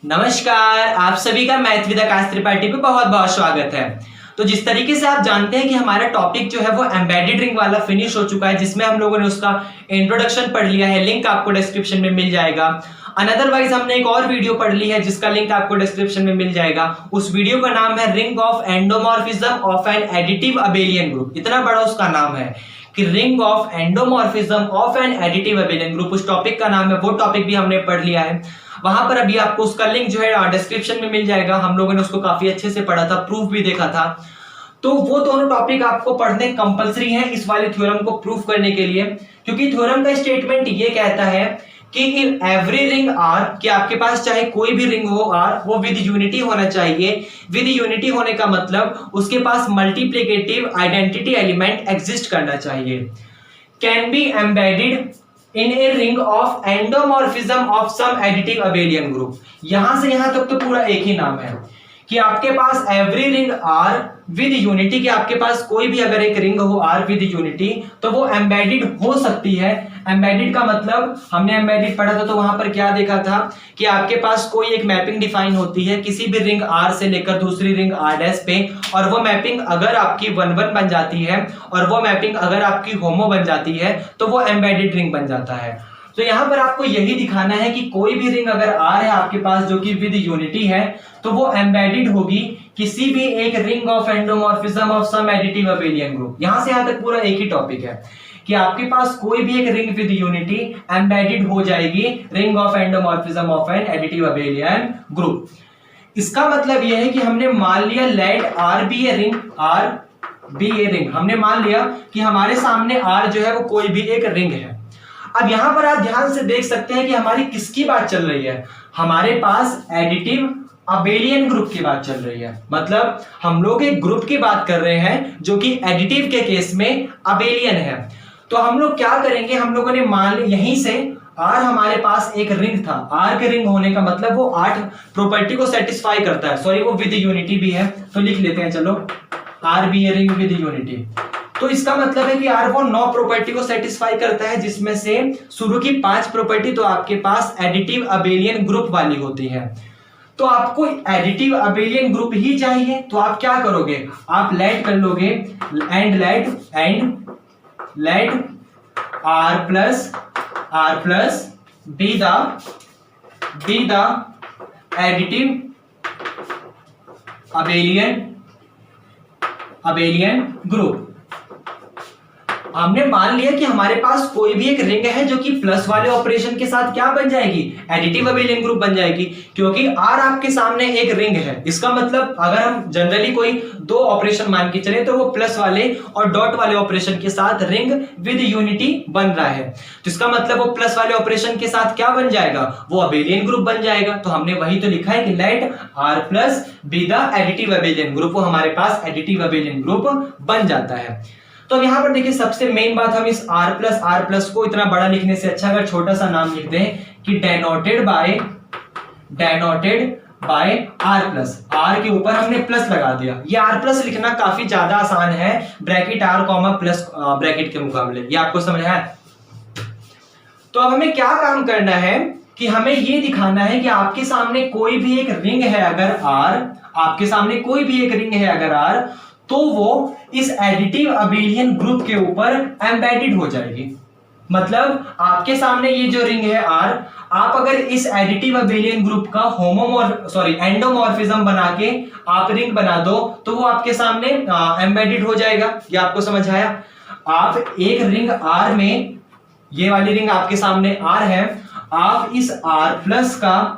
नमस्कार, आप सभी का मैथ विद आकाश त्रिपाठी पे बहुत बहुत स्वागत है। तो जिस तरीके से आप जानते हैं कि हमारा टॉपिक जो है वो एम्बेडेड रिंग वाला फिनिश हो चुका है, जिसमें हम लोगों ने उसका इंट्रोडक्शन पढ़ लिया है। लिंक आपको डिस्क्रिप्शन में मिल जाएगा। अनदरवाइज हमने एक और वीडियो पढ़ ली है जिसका लिंक आपको डिस्क्रिप्शन में मिल जाएगा। उस वीडियो का नाम है ring of endomorphism of an additive abelian group. इतना बड़ा उसका नाम है कि ring of endomorphism of an additive abelian group. उस टॉपिक का नाम है, वो टॉपिक भी हमने पढ़ लिया है। वहां पर अभी आपको उसका लिंक जो है डिस्क्रिप्शन में मिल जाएगा। हम लोगों ने उसको काफी अच्छे से पढ़ा था, प्रूफ भी देखा था। तो वो दोनों टॉपिक आपको पढ़ने कंपलसरी हैं इस वाले थ्योरम को प्रूफ करने के लिए, क्योंकि थ्योरम का स्टेटमेंट ये कहता है कि इन एवरी रिंग आर, कि आपके पास चाहे कोई भी रिंग हो आर, वो विद यूनिटी होना चाहिए। विद यूनिटी होने का मतलब उसके पास मल्टीप्लिकेटिव आइडेंटिटी एलिमेंट एग्जिस्ट करना चाहिए। Can be embedded in a ring of endomorphism of some additive abelian group. यहां से यहां तक तो पूरा एक ही नाम है कि आपके पास every ring R with unity, कि आपके पास कोई भी अगर एक रिंग हो आर विद यूनिटी तो वो एम्बेडेड हो सकती है। एम्बेडेड का मतलब हमने एम्बेडेड पढ़ा था तो वहां पर क्या देखा था कि आपके पास कोई एक मैपिंग डिफाइन होती है किसी भी रिंग आर से लेकर दूसरी रिंग आर डैश पे, और वो मैपिंग अगर आपकी 1-1 बन जाती है और वो मैपिंग अगर आपकी होमो बन जाती है तो वो एम्बेडेड रिंग बन जाता है। तो यहां पर आपको यही दिखाना है कि कोई भी रिंग अगर आर है आपके पास जो कि विद यूनिटी है तो वो एम्बेडेड होगी किसी भी एक ring of endomorphism of some additive abelian group. यहां से यहां तक पूरा एक ही टॉपिक है कि आपके पास कोई भी एक रिंग विद यूनिटी एम्बेडेड हो जाएगी ring of endomorphism of an additive abelian group. इसका मतलब यह है कि हमने मान लिया let R be a ring, R be a ring, हमने मान लिया कि हमारे सामने आर जो है वो कोई भी एक रिंग है। अब यहां पर आप ध्यान से देख सकते हैं कि हमारी किसकी बात चल रही है, हमारे पास एडिटिव अबेलियन ग्रुप की बात चल रही है। मतलब हम लोग एक ग्रुप की बात कर रहे हैं जो कि एडिटिव के केस में अबेलियन है। तो हम लोग क्या करेंगे, हम लोगों ने मान लिया यहीं से आर हमारे पास एक रिंग था। आर के रिंग होने का मतलब वो 8 प्रॉपर्टी को सेटिस्फाई करता है। सॉरी, वो विद यूनिटी भी है, तो लिख लेते हैं चलो, R be a ring with unity. तो इसका मतलब है कि आर वो 9 प्रॉपर्टी को सेटिस्फाई करता है, जिसमें से शुरू की 5 प्रॉपर्टी तो आपके पास एडिटिव अबेलियन ग्रुप वाली होती है। तो आपको एडिटिव अबेलियन ग्रुप ही चाहिए, तो आप क्या करोगे, आप लेट कर लोगे and let R plus be the additive abelian group. हमने मान लिया कि हमारे पास कोई भी एक रिंग है जो कि प्लस वाले ऑपरेशन के साथ क्या बन जाएगी, एडिटिव अबेलियन ग्रुप बन जाएगी, क्योंकि आर आपके सामने एक रिंग है। इसका मतलब अगर हम जनरली कोई 2 ऑपरेशन मान के चले तो वो प्लस वाले और डॉट वाले ऑपरेशन के साथ रिंग विद यूनिटी बन रहा है। तो इसका मतलब वो प्लस वाले ऑपरेशन के साथ क्या बन जाएगा, वो अबेलियन ग्रुप बन जाएगा। तो हमने वही तो लिखा है कि let R plus be the additive abelian group, वो हमारे पास एडिटिव अबेलियन ग्रुप बन जाता है। तो यहां पर देखिए सबसे मेन बात, हम इस r प्लस को इतना बड़ा लिखने से अच्छा अगर छोटा सा नाम लिख दें कि denoted by r plus, r के ऊपर हमने प्लस लगा दिया। ये r प्लस लिखना काफी ज्यादा आसान है bracket r comma plus bracket के मुकाबले, ये आपको समझ है। तो अब हमें क्या काम करना है कि हमें ये दिखाना है कि आपके सामने कोई भी एक रिंग है अगर r, आपके सामने कोई भी एक रिंग है अगर r, तो वो इस एडिटिव अबेलियन ग्रुप के ऊपर एम्बेडेड हो जाएगी। मतलब आपके सामने ये जो रिंग है आर, आप अगर इस एडिटिव अबेलियन ग्रुप का एंडोमॉर्फिज्म बना के आप रिंग बना दो तो वो आपके सामने एम्बेडेड हो जाएगा। ये आपको समझ आया। आप एक रिंग आर में, ये वाली रिंग आपके सामने आर है, आप इस आर प्लस का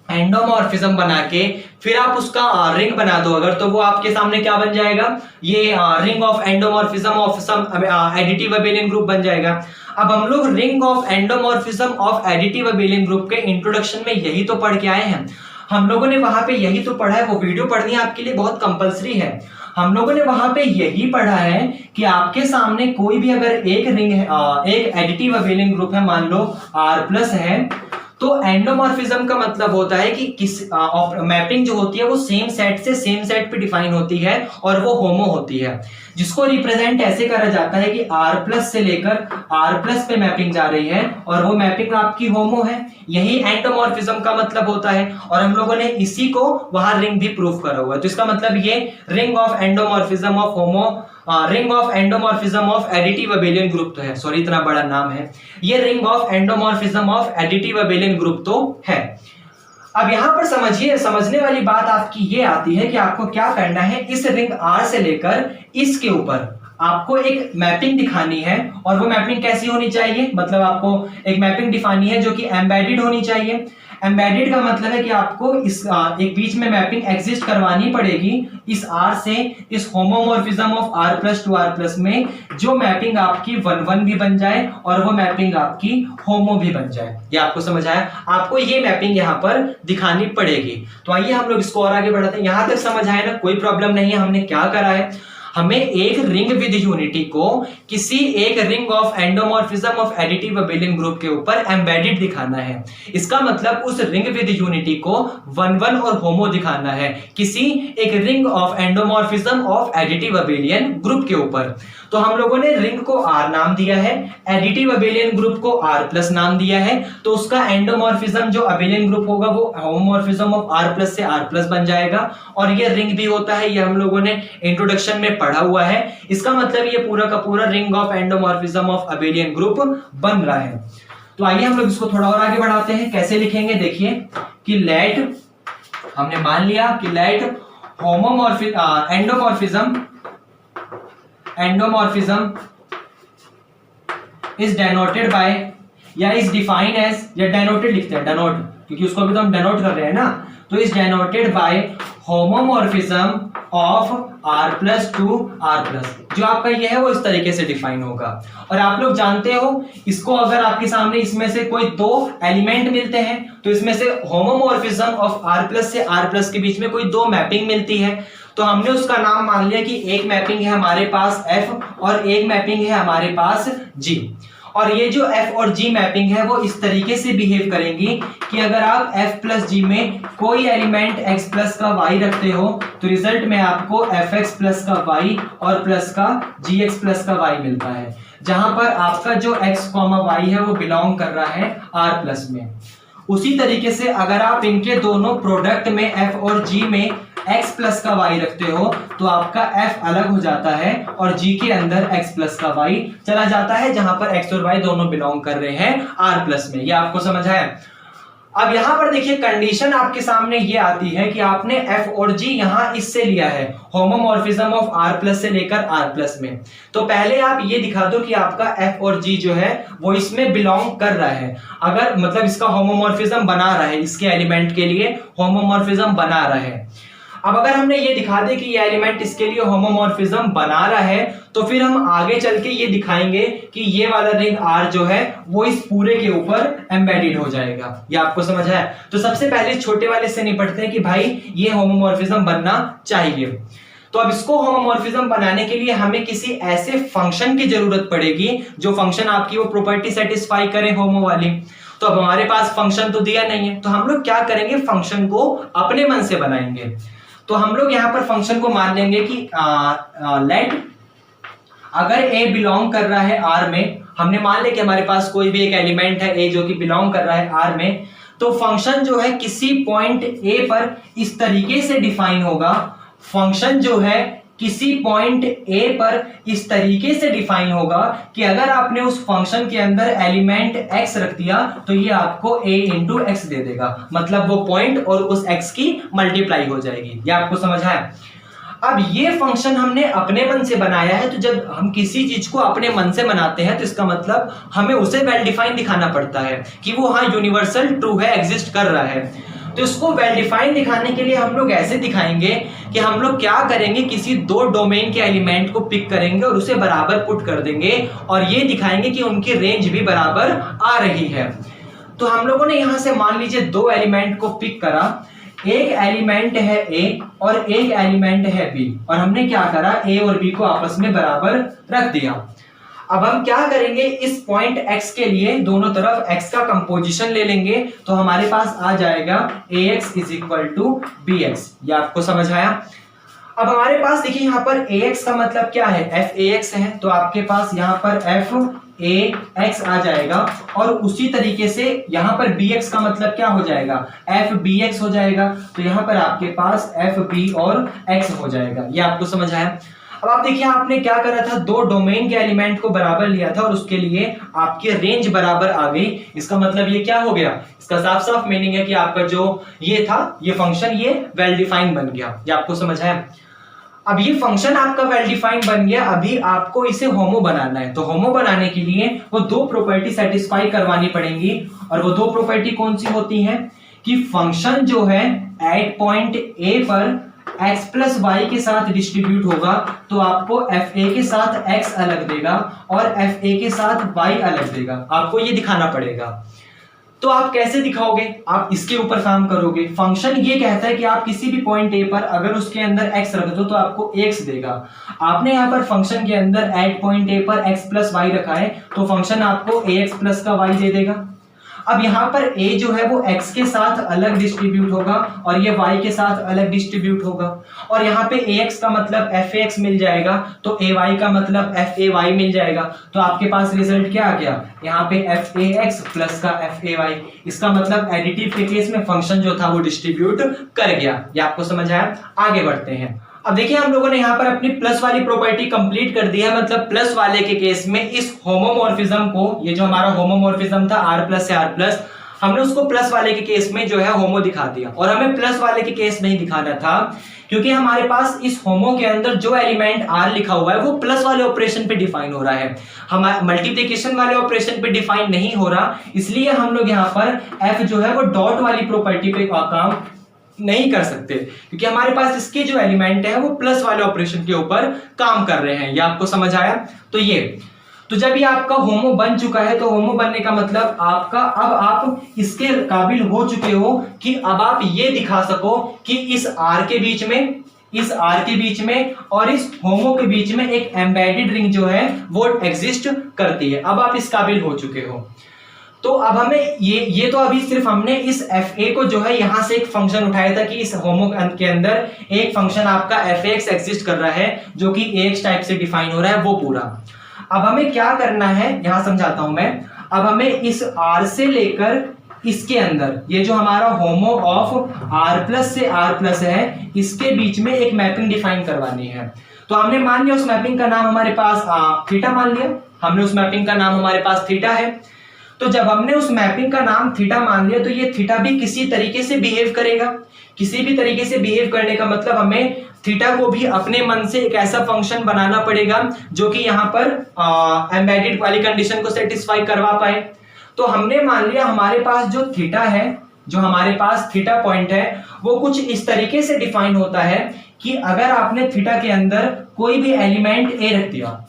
एंडोमॉर्फिज्म बना के फिर आप उसका रिंग बना दो अगर, तो वो आपके सामने क्या बन जाएगा, ये ring of endomorphism of some additive abelian group बन जाएगा। अब हम लोग ring of endomorphism of additive abelian group के इंट्रोडक्शन में यही तो पढ़ के आए हैं। हम लोगों ने वहां पे यही तो पढ़ा है, वो वीडियो पढ़नी आपके लिए बहुत कंपलसरी है। हम लोगों ने वहां पे यही पढ़ा है कि आपके सामने कोई भी अगर एक रिंग है, एक एडिटिव अबेलियन ग्रुप है, मान लो r प्लस है, तो एंडोमॉर्फिज्म का मतलब होता है कि किस मैपिंग जो होती है वो सेम सेट पे डिफाइन होती है और वो होमो होती है, जिसको रिप्रेजेंट ऐसे करा जाता है कि R+ से लेकर R+ पे मैपिंग जा रही है और वो मैपिंग आपकी होमो है। यही एंडोमॉर्फिज्म का मतलब होता है और हम लोगों ने इसी को वहां रिंग भी प्रूव करा हुआ है। तो इसका मतलब ये ring of endomorphism of homo, ring of endomorphism of additive abelian group तो है, सॉरी इतना बड़ा नाम है, ये ring of endomorphism of additive abelian group तो है। अब यहां पर समझिए, समझने वाली बात आपकी ये आती है कि आपको क्या करना है, इस रिंग R से लेकर इसके ऊपर आपको एक मैपिंग दिखानी है और वो मैपिंग कैसी होनी चाहिए, मतलब आपको एक मैपिंग दिखानी है जो कि एम्बेडेड होनी चाहिए। एम्बेडेड का मतलब है कि आपको इस एक बीच में मैपिंग एग्जिस्ट करवानी पड़ेगी इस R से इस homomorphism of R+ to R+ में, जो मैपिंग आपकी 1-1 भी बन जाए और वो मैपिंग आपकी होमो भी बन जाए। ये आपको समझ आया? आपको ये मैपिंग यहाँ पर दिखानी पड़ेगी। तो आइए हम लोग इसको और आगे बढ़ाते हैं। यहां तक समझ आया ना? कोई प्रॉब्लम नहीं है। हमने क्या करा है, हमें एक रिंग विद यूनिटी को किसी एक ring of endomorphism of additive abelian group के ऊपर एम्बेडेड दिखाना है। इसका मतलब उस रिंग विद यूनिटी को 1-1 और होमो दिखाना है किसी एक ring of endomorphism of additive abelian group के ऊपर। तो हम लोगों ने रिंग को R नाम दिया है, एडिटिव अबेलियन ग्रुप को R+ नाम दिया है, तो उसका एंडोमॉर्फिज्म जो अबेलियन ग्रुप होगा वो होमोमॉर्फिज्म ऑफ R+ से R+ बन जाएगा और ये रिंग भी होता है, ये हम लोगों ने इंट्रोडक्शन में पढ़ा हुआ है। इसका मतलब ये पूरा का पूरा ring of endomorphism of abelian group बन रहा है। तो आइए हम लोग इसको थोड़ा और आगे बढ़ाते हैं। कैसे लिखेंगे देखिए कि लेट, हमने मान लिया कि लेट एंडोमॉर्फिज्म इज डेनोटेड बाय या इज डिफाइंड एज, या डेनोटेड लिखते हैं, डेनोट, क्योंकि उसको भी तो हम डेनोट कर रहे हैं ना, तो is denoted by homomorphism of R+ to R+। जो आपका ये है वो इस तरीके से डिफाइन होगा। और आप लोग जानते हो इसको, अगर आपके सामने इसमें से कोई दो एलिमेंट मिलते हैं तो इसमें से होमोमॉर्फिज्म ऑफ R+ से R+ के बीच में कोई दो मैपिंग मिलती है, तो हमने उसका नाम मान लिया कि एक मैपिंग है हमारे पास F और एक मैपिंग है हमारे पास G। और ये जो F और G मैपिंग है वो इस तरीके से बिहेव करेंगी कि अगर आप F+G में कोई एलिमेंट x+ का y रखते हो तो रिजल्ट में आपको fx+ का y और प्लस का gx+ का y मिलता है, जहां पर आपका जो x, y है वो बिलोंग कर रहा है R+ में। उसी तरीके से अगर आप इनके दोनों प्रोडक्ट में F और G में x+ का y रखते हो तो आपका F अलग हो जाता है और G के अंदर x+ का y चला जाता है, जहां पर x और y दोनों बिलोंग कर रहे हैं R+ में। ये आपको समझ आया? अब यहां पर देखिए कंडीशन आपके सामने ये आती है कि आपने F और G यहां इससे लिया है, होमोमॉर्फिज्म ऑफ R+ से लेकर R+ में। तो पहले आप ये दिखा दो कि आपका F और G जो है वो इसमें बिलोंग कर रहा है, अगर मतलब इसका होमोमॉर्फिज्म बना रहा है, इसके एलिमेंट के लिए होमोमॉर्फिज्म बना रहा है। अब अगर हमने ये दिखा दे कि ये एलिमेंट इसके लिए होमोमॉर्फिज्म बना रहा है तो फिर हम आगे चल के ये दिखाएंगे कि ये वाला रिंग R जो है वो इस पूरे के ऊपर एम्बेडेड हो जाएगा। ये आपको समझ आया? तो सबसे पहले छोटे वाले से निपटते हैं कि भाई ये होमोमॉर्फिज्म बनना चाहिए। तो अब इसको होमोमॉर्फिज्म बनाने के लिए हमें किसी ऐसे फंक्शन की जरूरत पड़ेगी जो फंक्शन आपकी वो प्रॉपर्टी सेटिस्फाई करे होमो वाली। तो अब हमारे पास फंक्शन तो दिया नहीं है, तो हम लोग क्या करेंगे, फंक्शन को अपने मन से बनाएंगे। तो हम लोग यहाँ पर फंक्शन को मान लेंगे कि लेट, अगर ए बिलोंग कर रहा है R में, हमने मान लिया कि हमारे पास कोई भी एक एलिमेंट है A जो कि बिलोंग कर रहा है R में, तो फंक्शन जो है किसी पॉइंट A पर इस तरीके से डिफाइन होगा, फंक्शन जो है किसी पॉइंट A पर इस तरीके से डिफाइन होगा कि अगर आपने उस फंक्शन के अंदर एलिमेंट x रख दिया तो ये आपको a इंटू x दे देगा, मतलब वो पॉइंट और उस x की मल्टीप्लाई हो जाएगी। ये आपको समझ आया? अब ये फंक्शन हमने अपने मन से बनाया है, तो जब हम किसी चीज को अपने मन से बनाते हैं तो इसका मतलब हमें उसे वेल डिफाइन दिखाना पड़ता है कि वो हाँ यूनिवर्सल ट्रू है, एग्जिस्ट कर रहा है। तो इसको वेल डिफाइन दिखाने के लिए हम लोग ऐसे दिखाएंगे कि हम लोग क्या करेंगे, किसी दो डोमेन के एलिमेंट को पिक करेंगे और उसे बराबर पुट कर देंगे और ये दिखाएंगे कि उनकी रेंज भी बराबर आ रही है। तो हम लोगों ने यहां से मान लीजिए दो एलिमेंट को पिक करा, एक एलिमेंट है A और एक एलिमेंट है B, और हमने क्या करा, A और B को आपस में बराबर रख दिया। अब हम क्या करेंगे, इस पॉइंट x के लिए दोनों तरफ x का कंपोजिशन ले लेंगे, तो हमारे पास आ जाएगा ax is equal to bx। ये आपको समझ आया। अब हमारे पास देखिए यहाँ पर ax का मतलब क्या है, f ax है, तो आपके पास यहाँ पर f ax आ जाएगा, और उसी तरीके से यहाँ पर bx का मतलब क्या हो जाएगा, f bx हो जाएगा। तो यहाँ पर आपके पास f b और x हो जाएगा। ये आपको समझ आया। अब आप देखिए आपने क्या करा था, दो डोमेन के एलिमेंट को बराबर लिया था और उसके लिए आपकी रेंज बराबर आ गई। इसका मतलब ये क्या हो गया, इसका साफ साफ मीनिंग है कि आपका जो ये था ये फंक्शन ये वेल डिफाइंड बन गया। ये आपको समझ आया। अब ये फंक्शन आपका वेल डिफाइंड बन गया, अभी आपको इसे होमो बनाना है। तो होमो बनाने के लिए वो दो प्रॉपर्टी सेटिस्फाई करवानी पड़ेंगी, और वो दो प्रॉपर्टी कौन सी होती हैं कि फंक्शन जो है एट पॉइंट ए पर x प्लस वाई के साथ डिस्ट्रीब्यूट होगा, तो आपको एफ ए के साथ x अलग देगा और एफ ए के साथ y अलग देगा। आपको ये दिखाना पड़ेगा। तो आप कैसे दिखाओगे, आप इसके ऊपर काम करोगे। फंक्शन ये कहता है कि आप किसी भी पॉइंट ए पर अगर उसके अंदर x रख दो तो आपको x देगा। आपने यहाँ पर फंक्शन के अंदर एट पॉइंट ए पर x प्लस वाई रखा है, तो फंक्शन आपको ax प्लस का y दे देगा। अब यहाँ पर a जो है वो x के साथ अलग डिस्ट्रीब्यूट होगा और ये y के साथ अलग डिस्ट्रीब्यूट होगा, और यहाँ पे ax का मतलब f(x) मिल जाएगा, तो ay का मतलब f(ay) मिल जाएगा। तो आपके पास रिजल्ट क्या आ गया, यहाँ पे f(ax) प्लस का f(ay)। इसका मतलब एडिटिव के केस में फंक्शन जो था वो डिस्ट्रीब्यूट कर गया। ये आपको समझ आया। आगे बढ़ते हैं। अब देखिए हम लोगों ने यहाँ पर अपनी प्लस वाली प्रॉपर्टी कंप्लीट कर दी है, मतलब प्लस वाले के केस में इस होमोमॉर्फिज्म को, ये जो हमारा होमोमॉर्फिज्म था r प्लस से r प्लस, हमने उसको प्लस वाले के केस में जो है होमो दिखा दिया। और हमें प्लस वाले के केस नहीं दिखाना था, क्योंकि हमारे पास इस होमो के अंदर जो एलिमेंट r लिखा हुआ है वो प्लस वाले ऑपरेशन पे डिफाइन हो रहा है, हमारे मल्टीप्लिकेशन वाले ऑपरेशन पे डिफाइन नहीं हो रहा। इसलिए हम लोग यहाँ पर f जो है वो डॉट वाली प्रॉपर्टी पे काम नहीं कर सकते, क्योंकि हमारे पास इसके जो एलिमेंट है वो प्लस वाले ऑपरेशन के ऊपर काम कर रहे हैं। ये आपको समझ आया। तो जब ये आपका होमो बन चुका है, तो होमो बनने का मतलब आपका अब आप इसके काबिल हो चुके हो कि अब आप ये दिखा सको कि इस r के बीच में और इस होमो के बीच में एक एम्बेडेड रिंग जो है वो एग्जिस्ट करती है। अब आप इस काबिल हो चुके हो। तो अब हमें ये तो अभी सिर्फ हमने इस fa को जो है यहां से एक फंक्शन उठाया था कि इस होमो के अंदर एक फंक्शन आपका f(x) एग्जिस्ट कर रहा है जो कि ax टाइप से डिफाइन हो रहा है, वो पूरा। अब हमें क्या करना है, यहां समझाता हूं मैं। अब हमें इस r से लेकर इसके अंदर ये जो हमारा होमो ऑफ r प्लस से r प्लस है, इसके बीच में एक मैपिंग डिफाइन करवानी है। तो हमने मान लिया उस मैपिंग का नाम हमारे पास थीटा मान लिया, हमने उस मैपिंग का नाम हमारे पास थीटा है। तो जब हमने उस मैपिंग का नाम थीटा मान लिया, तो ये थीटा भी किसी तरीके से बिहेव करेगा। किसी भी तरीके से बिहेव करने का मतलब हमें थीटा को भी अपने मन से एक ऐसा फंक्शन बनाना पड़ेगा जो कि यहाँ पर एम्बेडेड वाली कंडीशन को सेटिस्फाई करवा पाए। तो हमने मान लिया हमारे पास जो थीटा है, जो हमारे पास थीटा पॉइंट है, वो कुछ इस तरीके से डिफाइन होता है कि अगर आपने थीटा के अंदर कोई भी एलिमेंट ए रख दिया,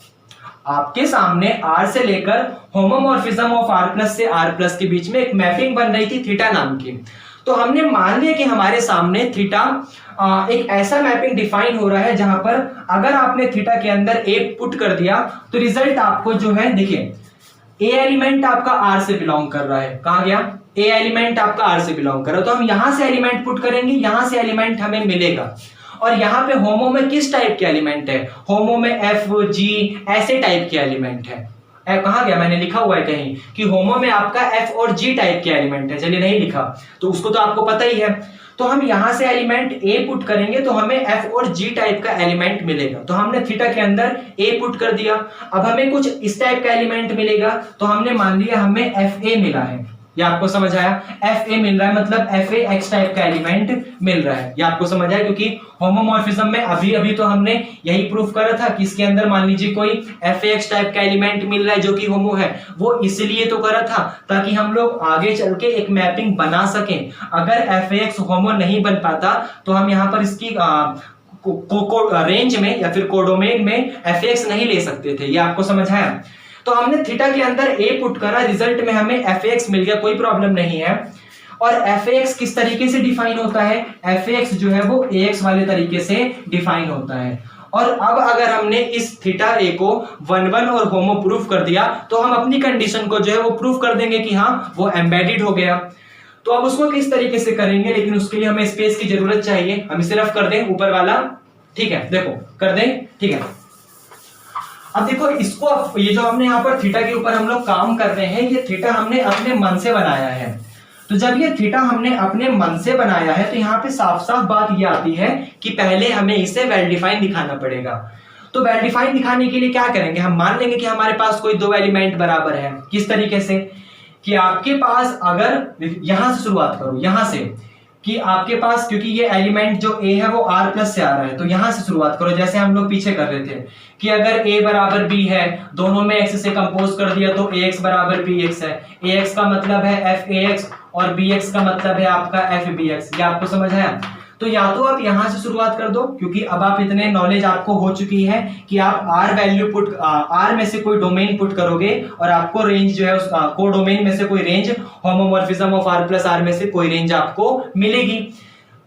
आपके सामने r से लेकर होमोमॉर्फिज्म ऑफ r प्लस से r प्लस के बीच में एक मैपिंग बन रही थी थीटा नाम की। तो हमने मान लिया कि हमारे सामने थीटा एक ऐसा मैपिंग डिफाइन हो रहा है जहां पर अगर आपने थीटा के अंदर a पुट कर दिया तो रिजल्ट आपको जो है, देखिए a एलिमेंट आपका r से बिलोंग कर रहा है। कहां गया, a एलिमेंट आपका r से बिलोंग कर रहा है, तो हम यहां से एलिमेंट पुट करेंगे, यहां से एलिमेंट हमें मिलेगा। और यहाँ पे होमो में किस टाइप के एलिमेंट है, होमो में एफ जी ऐसे टाइप के एलिमेंट है। कहाँ गया, मैंने लिखा हुआ है कहीं कि होमो में आपका एफ और जी टाइप के एलिमेंट है, चलिए नहीं लिखा तो उसको तो आपको पता ही है। तो हम यहाँ से एलिमेंट ए पुट करेंगे तो हमें एफ और जी टाइप का एलिमेंट मिलेगा। तो हमने थीटा के अंदर ए पुट कर दिया, अब हमें कुछ इस टाइप का एलिमेंट मिलेगा, तो हमने मान लिया हमें एफ ए मिला है। ये आपको समझ आया, एफ ए मिल रहा है मतलब एफ ए एक्स टाइप का एलिमेंट मिल रहा है। ये आपको समझ आया, क्योंकि होमोमॉर्फिज्म में अभी तो हमने यही प्रूफ करा था कि इसके अंदर मान लीजिए कोई एफ ए एक्स टाइप का एलिमेंट मिल रहा है जो कि होमो है, वो इसलिए तो करा था ताकि हम लोग आगे चल के एक मैपिंग बना सकें। अगर एफ ए एक्स होमो नहीं बन पाता तो हम यहाँ पर इसकी रेंज में या फिर कोडोमेन में एफ ए एक्स नहीं ले सकते थे। ये आपको समझ आया। तो हमने थीटा के अंदर a पुट करा, रिजल्ट में हमें f(x) मिल गया, कोई प्रॉब्लम नहीं है। और f(x) किस तरीके से डिफाइन होता है, f(x) जो है वो ax वाले तरीके से डिफाइन होता है। और अब अगर हमने इस थीटा ए को 1 और होमो प्रूफ कर दिया तो हम अपनी कंडीशन को जो है वो प्रूफ कर देंगे कि हाँ वो एम्बेडेड हो गया। तो अब उसको किस तरीके से करेंगे, लेकिन उसके लिए हमें स्पेस की जरूरत चाहिए। हम सिर्फ कर दें ऊपर वाला, ठीक है, देखो कर दें, ठीक है। अब देखो इसको, ये जो हमने यहाँ पर थीटा के ऊपर हम लोग काम कर रहे हैं, ये थीटा हमने अपने मन से बनाया है। तो जब ये थीटा हमने अपने मन से बनाया है तो यहाँ पे साफ साफ बात ये आती है कि पहले हमें इसे वेल डिफाइन दिखाना पड़ेगा। तो वेल डिफाइन दिखाने के लिए क्या करेंगे, हम मान लेंगे कि हमारे पास कोई दो एलिमेंट बराबर है। किस तरीके से कि आपके पास, अगर यहां से शुरुआत करो, यहां से कि आपके पास, क्योंकि ये एलिमेंट जो a है वो r प्लस से आ रहा है, तो यहां से शुरुआत करो जैसे हम लोग पीछे कर रहे थे कि अगर a बराबर b है, दोनों में x से कंपोज कर दिया तो ax बराबर bx है। ax का मतलब है fax और bx का मतलब है आपका fbx। ये आपको समझ है? तो या तो आप यहां से शुरुआत कर दो, क्योंकि अब आप इतने नॉलेज आपको हो चुकी है कि आप r वैल्यू पुट, r में से कोई डोमेन पुट करोगे और आपको रेंज जो है उस को डोमेन में से कोई range, homomorphism of r plus r में से कोई रेंज आपको मिलेगी।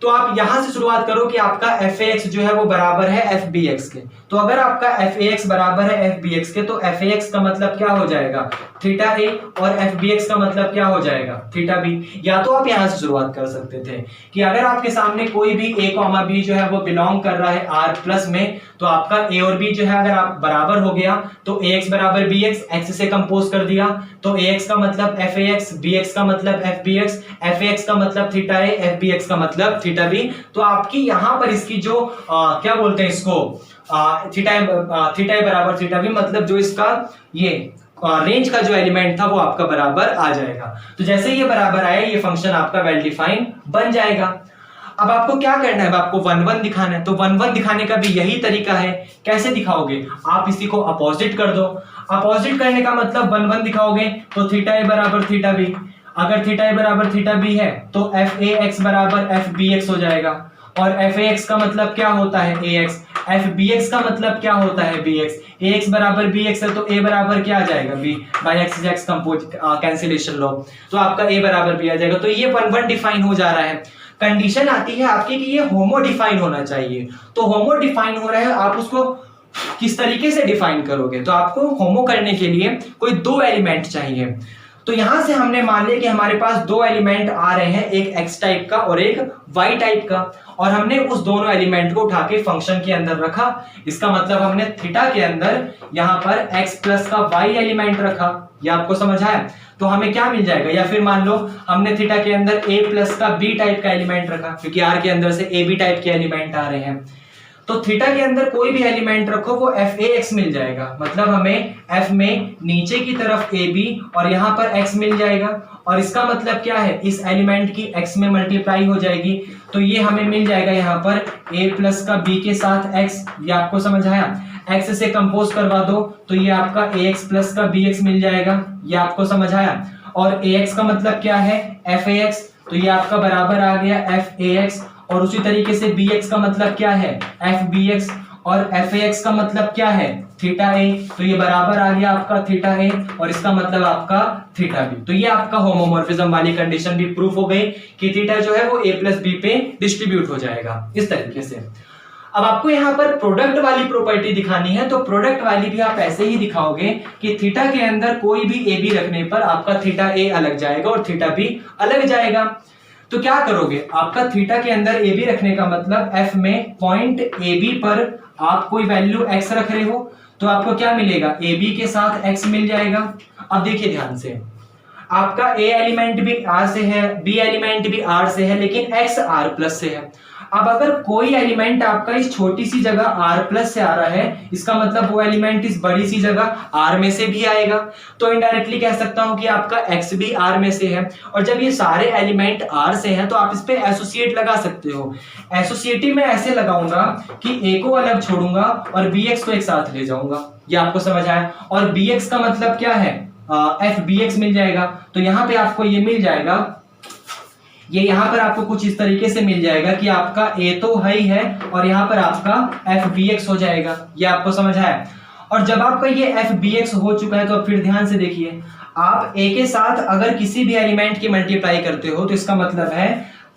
तो आप यहां से शुरुआत करो कि आपका fax जो है वो बराबर है fbx के। तो अगर आपका fax बराबर है fbx के तो fax का मतलब क्या हो जाएगा, थीटा a, और fbx का मतलब क्या हो जाएगा, थीटा b। या तो आप यहां से शुरुआत कर सकते थे कि अगर आपके सामने कोई भी a, b जो है वो बिलोंग कर रहा है r प्लस में, तो आपका a और b जो है अगर आप बराबर हो गया तो ax बराबर bx, x से कंपोज कर दिया तो ax का मतलब fax, bx का मतलब fbx, fax का मतलब थीटा a, fbx का मतलब थीटा b। तो आपकी यहां पर इसकी जो क्या बोलते हैं इसको, थीटा बराबर थीटा b, मतलब जो इसका ये रेंज का जो एलिमेंट था वो आपका बराबर आ जाएगा। तो जैसे ये बराबर आया, ये फंक्शन आपका वेल डिफाइन बन जाएगा। अब आपको क्या करना है, आपको 1 दिखाना है। तो 1 दिखाने का भी यही तरीका है। कैसे दिखाओगे, आप इसी को अपोजिट कर दो। अपोजिट करने का मतलब 1 दिखाओगे तो थीटा ए बराबर थीटा बी। अगर थीटा ए बराबर थीटा बी है तो एफ ए एक्स बराबर एफ बी एक्स हो जाएगा। और एफ ए एक्स का मतलब क्या होता है a x, f b x का मतलब क्या होता है बी एक्स। ए एक्स बराबर बी एक्स है तो ए बराबर क्या आ जाएगा, b, by x is x compose cancellation law, तो आपका ए बराबर बी आ जाएगा। तो ये 1 डिफाइन हो जा रहा है। कंडीशन आती है आपकी कि ये होमो डिफाइन होना चाहिए। तो होमो डिफाइन हो रहा है, आप उसको किस तरीके से डिफाइन करोगे, तो आपको होमो करने के लिए कोई दो एलिमेंट चाहिए। तो यहां से हमने मान लिया कि हमारे पास दो एलिमेंट आ रहे हैं, एक x टाइप का और एक y टाइप का, और हमने उस दोनों एलिमेंट को उठा के फंक्शन के अंदर रखा। इसका मतलब हमने थीटा के अंदर यहां पर x प्लस का y एलिमेंट रखा। ये आपको समझ आया? तो हमें क्या मिल जाएगा, या फिर मान लो हमने थीटा के अंदर a प्लस का b टाइप का एलिमेंट रखा, क्योंकि r के अंदर से a b टाइप के एलिमेंट आ रहे हैं। तो थीटा के अंदर कोई भी एलिमेंट रखो वो एफ ए एक्स मिल जाएगा, मतलब हमें एफ में नीचे की तरफ ए बी और यहाँ पर एक्स मिल जाएगा। और इसका मतलब क्या है, इस एलिमेंट की एक्स में मल्टीप्लाई हो जाएगी, तो ये हमें मिल जाएगा यहाँ पर ए प्लस का बी के साथ एक्स। ये आपको समझ आया? एक्स से कंपोज करवा दो तो ये आपका ए एक्स प्लस का बी एक्स मिल जाएगा। ये आपको समझ आया? और ए एक्स का मतलब क्या है, एफ ए एक्स, तो ये आपका बराबर आ गया एफ ए एक्स। और उसी तरीके से bx का मतलब क्या है, fbx, और fax का मतलब क्या है, थीटा a, तो ये बराबर आ गया आपका थीटा a और इसका मतलब आपका थीटा b। तो ये आपका होमोमॉर्फिज्म वाली कंडीशन भी प्रूफ हो गई कि थीटा जो है वो a प्लस b पे डिस्ट्रीब्यूट हो जाएगा इस तरीके से। अब आपको यहाँ पर प्रोडक्ट वाली प्रॉपर्टी दिखानी है, तो प्रोडक्ट वाली भी आप ऐसे ही दिखाओगे कि थीटा के अंदर कोई भी ए बी रखने पर आपका थीटा a अलग जाएगा और थीटा b अलग जाएगा। तो क्या करोगे, आपका थीटा के अंदर ए बी रखने का मतलब एफ में पॉइंट ए बी पर आप कोई वैल्यू एक्स रख रहे हो, तो आपको क्या मिलेगा, ए बी के साथ एक्स मिल जाएगा। अब देखिए ध्यान से, आपका ए एलिमेंट भी आर से है, बी एलिमेंट भी आर से है, लेकिन एक्स आर प्लस से है। अब अगर कोई एलिमेंट आपका इस छोटी सी जगह r प्लस से आ रहा है, इसका मतलब वो एलिमेंट इस बड़ी सी जगह r में से भी आएगा। तो इनडायरेक्टली कह सकता हूं कि आपका x भी r में से है। और जब ये सारे एलिमेंट r से हैं तो आप इस पे एसोसिएट लगा सकते हो। एसोसिएटिव में ऐसे लगाऊंगा कि a को अलग छोड़ूंगा और bx को एक साथ ले जाऊंगा। ये आपको समझ आया? और bx का मतलब क्या है, fbx मिल जाएगा। तो यहाँ पे आपको ये मिल जाएगा, ये यहाँ पर आपको कुछ इस तरीके से मिल जाएगा कि आपका a तो है ही है और यहाँ पर आपका fbx हो जाएगा। ये आपको समझ आया? और जब आपका ये fbx हो चुका है तो अब फिर ध्यान से देखिए, आप a के साथ अगर किसी भी एलिमेंट की मल्टीप्लाई करते हो तो इसका मतलब है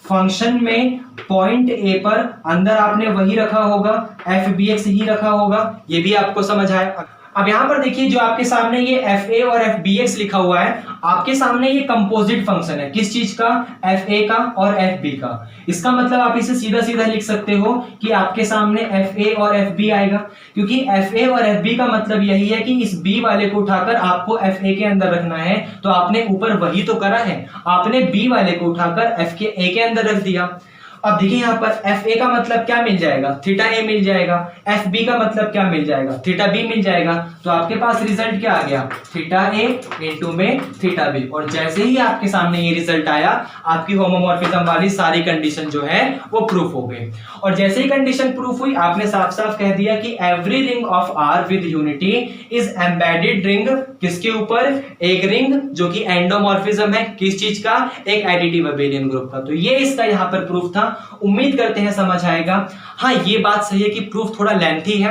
फंक्शन में पॉइंट ए पर अंदर आपने वही रखा होगा, एफ बी एक्स ही रखा होगा, ये भी आपको समझ आया। अब यहां पर देखिए जो आपके सामने ये एफ ए और एफ बी एक्स लिखा हुआ है, आपके सामने ये कंपोजिट फंक्शन है, किस चीज का, एफ ए का और एफ बी का। इसका मतलब आप इसे सीधा सीधा लिख सकते हो कि आपके सामने एफ ए और एफ बी आएगा, क्योंकि एफ ए और एफ बी का मतलब यही है कि इस बी वाले को उठाकर आपको एफ ए के अंदर रखना है, तो आपने ऊपर वही तो करा है, आपने बी वाले को उठाकर एफ के ए के अंदर रख दिया। अब देखिए यहाँ पर एफ ए का मतलब क्या मिल जाएगा, थीटा ए मिल जाएगा, एफ बी का मतलब क्या मिल जाएगा, थीटा बी मिल जाएगा। तो आपके पास रिजल्ट क्या आ गया, थीटा ए इंटू में थीटा बी। और जैसे ही आपके सामने ये रिजल्ट आया, आपकी होमोमॉर्फिज्म वाली सारी कंडीशन जो है वो प्रूफ हो गई। और जैसे ही कंडीशन प्रूफ हुई, आपने साफ साफ कह दिया कि every ring of R with unity is embedded ring, किसके ऊपर, एक रिंग जो कि एंडोमॉर्फिज्म है, किस चीज का, एक एडिटिव अबेलियन ग्रुप का। तो ये इसका यहाँ पर प्रूफ था। उम्मीद करते हैं समझ आएगा। हाँ, ये बात सही है कि प्रूफ थोड़ा लेंथी है,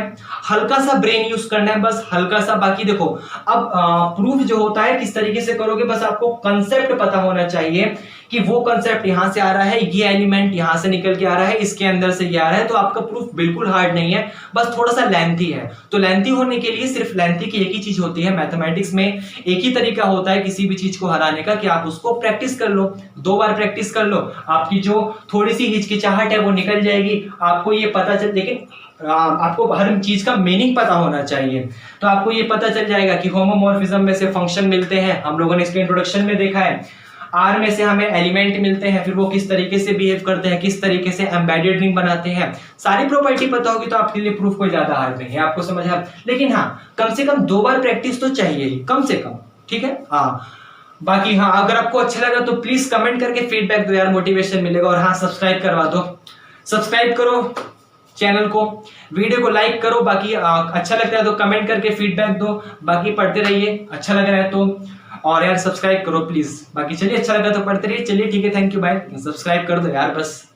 हल्का सा ब्रेन यूज करना है, बस हल्का सा। बाकी देखो, अब प्रूफ जो होता है किस तरीके से करोगे, बस आपको कंसेप्ट पता होना चाहिए कि वो कंसेप्ट यहां से आ रहा है, ये एलिमेंट यहां से निकल के आ रहा है, इसके अंदर से ये आ रहा है, तो आपका प्रूफ बिल्कुल हार्ड नहीं है, बस थोड़ा सा लेंथी है। तो लेंथी होने के लिए सिर्फ लेंथी की एक ही चीज होती है, मैथमेटिक्स में एक ही तरीका होता है किसी भी चीज को हराने का, कि आप उसको प्रैक्टिस कर लो, 2 बार प्रैक्टिस कर लो, आपकी जो थोड़ी सी हिचकिचाहट है वो निकल जाएगी, आपको ये पता चल। लेकिन आपको हर चीज का मीनिंग पता होना चाहिए, तो आपको ये पता चल जाएगा कि होमोमॉर्फिज्म में से फंक्शन मिलते हैं, हम लोगों ने इसके इंट्रोडक्शन में देखा है। आर में से हमें एलिमेंट मिलते हैं, फिर वो किस तरीके से बिहेव करते हैं, किस तरीके से एम्बेडेड रिंग बनाते हैं, सारी प्रॉपर्टी पता होगी तो आपके लिए प्रूफ कोई ज्यादा हार्ड नहीं है, आपको समझ आ। लेकिन हाँ, कम से कम 2 बार प्रैक्टिस तो चाहिए ही, कम से कम, ठीक है। हाँ, बाकी हाँ, अगर आपको अच्छा लगा तो प्लीज कमेंट करके फीडबैक दो यार, मोटिवेशन मिलेगा। और हाँ, सब्सक्राइब करवा दो, सब्सक्राइब करो चैनल को, वीडियो को लाइक करो। बाकी अच्छा लगता है तो कमेंट करके फीडबैक दो, बाकी पढ़ते रहिए अच्छा लग रहा है तो। और यार सब्सक्राइब करो प्लीज। बाकी चलिए, अच्छा लगा तो पढ़ते रहिए। चलिए ठीक है, थैंक यू, बाय। सब्सक्राइब कर दो यार बस।